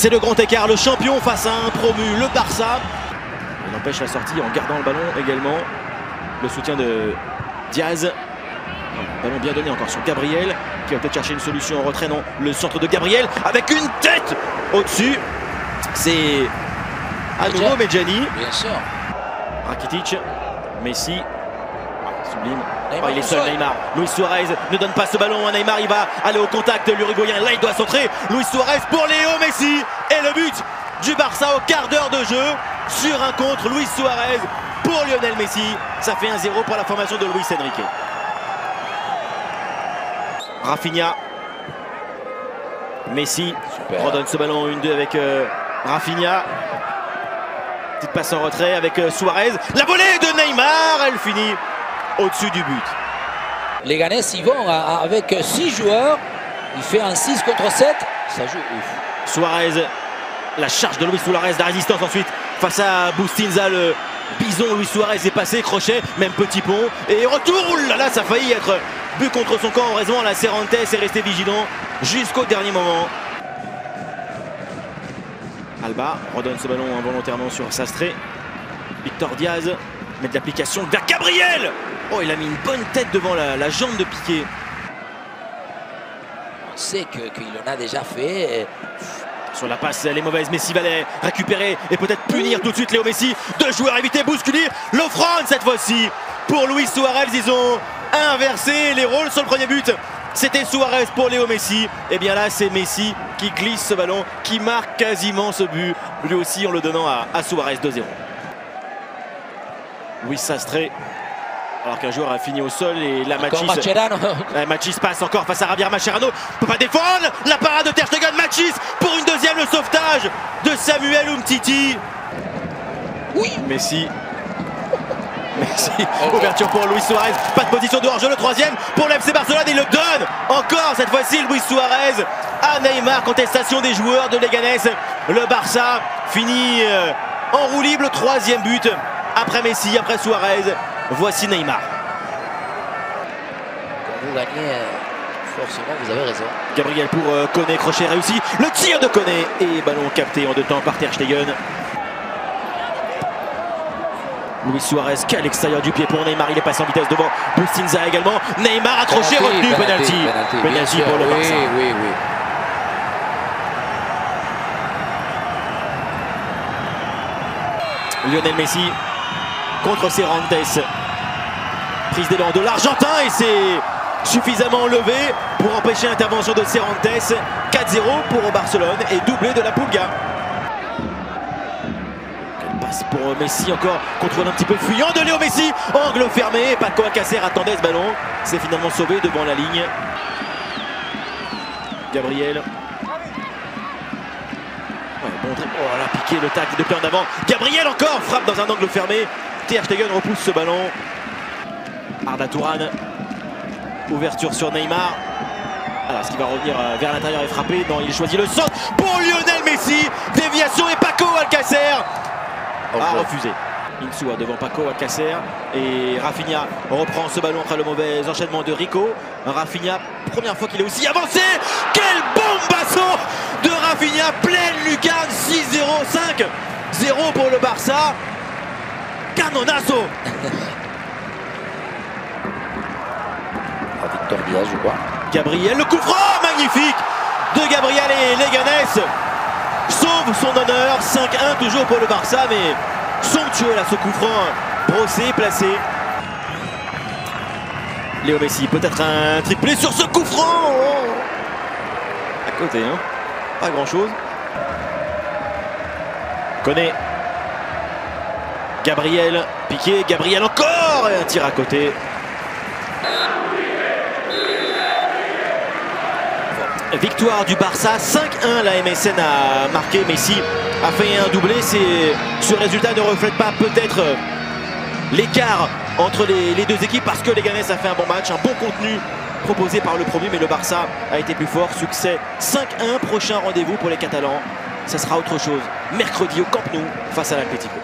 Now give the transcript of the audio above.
C'est le grand écart, le champion face à un promu, le Barça. Il empêche la sortie en gardant le ballon également. Le soutien de Diaz. Ballon bien donné encore sur Gabriel qui va peut-être chercher une solution en retrait. Non, le centre de Gabriel avec une tête au-dessus. C'est à nouveau Medjani. Bien sûr. Rakitic, Messi. Sublime. Neymar, il est seul, Neymar. Luis Suarez ne donne pas ce ballon à Neymar. Il va aller au contact de l'Uruguayen. Là, il doit centrer. Luis Suarez pour Léo Messi. Et le but du Barça au quart d'heure de jeu. Sur un contre, Luis Suarez pour Lionel Messi. Ça fait 1-0 pour la formation de Luis Enrique. Rafinha. Messi. Super. Redonne ce ballon 1-2 avec Rafinha. Petite passe en retrait avec Suarez. La volée de Neymar. Elle finit au-dessus du but. Les Ganes, ils vont avec 6 joueurs. Il fait un 6 contre 7. Ça joue ouf. Suarez, la charge de Luis Suarez, la résistance ensuite face à Bustinza, le bison. Luis Suarez est passé, crochet, même petit pont. Et retour, oulala, ça a failli être but contre son camp. Heureusement, la Cervantes est resté vigilant jusqu'au dernier moment. Alba redonne ce ballon involontairement sur Sastre. Victor Diaz met de l'application vers Gabriel. Oh, il a mis une bonne tête devant la jambe de Piqué. On sait qu'il en a déjà fait. Sur la passe, elle est mauvaise. Messi va les récupérer et peut-être punir tout de suite Léo Messi. Deux joueurs évités, bousculer. L'offrande cette fois-ci pour Luis Suarez. Ils ont inversé les rôles sur le premier but. C'était Suarez pour Léo Messi. Et bien là, c'est Messi qui glisse ce ballon, qui marque quasiment ce but. Lui aussi en le donnant à Suarez 2-0. Luis Sastre. Alors qu'un joueur a fini au sol et la Machis passe encore face à Javier Mascherano. Peut pas défendre. La parade de Ter Stegen. Machis pour une deuxième, le sauvetage de Samuel Umtiti. Oui. Messi. Ouverture pour Luis Suarez. Pas de position de hors-jeu. Le troisième pour l'FC Barcelone. Il le donne encore cette fois-ci Luis Suarez à Neymar. Contestation des joueurs de Leganés. Le Barça finit en roue libre. Le troisième but après Messi, après Suarez. Voici Neymar. Quand vous gagnez, forcément, vous avez raison. Gabriel pour Koné, crochet réussi. Le tir de Koné et ballon capté en 2 temps par Ter Stegen. Luis Suarez qui à l'extérieur du pied pour Neymar. Il est passé en vitesse devant Bustinza également. Neymar accroché, retenu, penalty. Penalty pour le Barça. Oui. Lionel Messi contre Cervantes. Prise d'élan de l'Argentin et c'est suffisamment levé pour empêcher l'intervention de Cervantes. 4-0 pour Barcelone et doublé de la Pulga. Quelle passe pour Messi encore. Contrôle un petit peu fuyant de Léo Messi. Angle fermé. Paco Alcácer attendait ce ballon. C'est finalement sauvé devant la ligne. Gabriel. Oh là, piqué le tacle depuis en avant. Gabriel encore frappe dans un angle fermé. Ter Stegen repousse ce ballon. Arda Turan. Ouverture sur Neymar. Alors, est-ce qu'il va revenir vers l'intérieur et frapper? Non, il choisit le centre pour Lionel Messi. Déviation et Paco Alcácer a refusé. Insua devant Paco Alcácer et Rafinha reprend ce ballon après le mauvais enchaînement de Rico. Rafinha, première fois qu'il est aussi avancé. Quel bombasso de Rafinha, pleine lucarne. 6-0, 5-0 pour le Barça. Canonazo. Victor Diaz, je crois. Gabriel, le coup franc magnifique de Gabriel et Leganés sauve son honneur. 5-1 toujours pour le Barça, mais somptueux là ce coup franc brossé, placé. Léo Messi, peut-être un triplé sur ce coup franc. Oh, à côté, hein. Pas grand chose. Koné. Gabriel, piqué, Gabriel encore et un tir à côté. Victoire du Barça, 5-1, la MSN a marqué, Messi a fait un doublé. Ce résultat ne reflète pas peut-être l'écart entre les deux équipes parce que Leganés a fait un bon match, un bon contenu proposé par le promu, mais le Barça a été plus fort. Succès 5-1, prochain rendez-vous pour les Catalans, ça sera autre chose, mercredi au Camp Nou face à l'Atlético.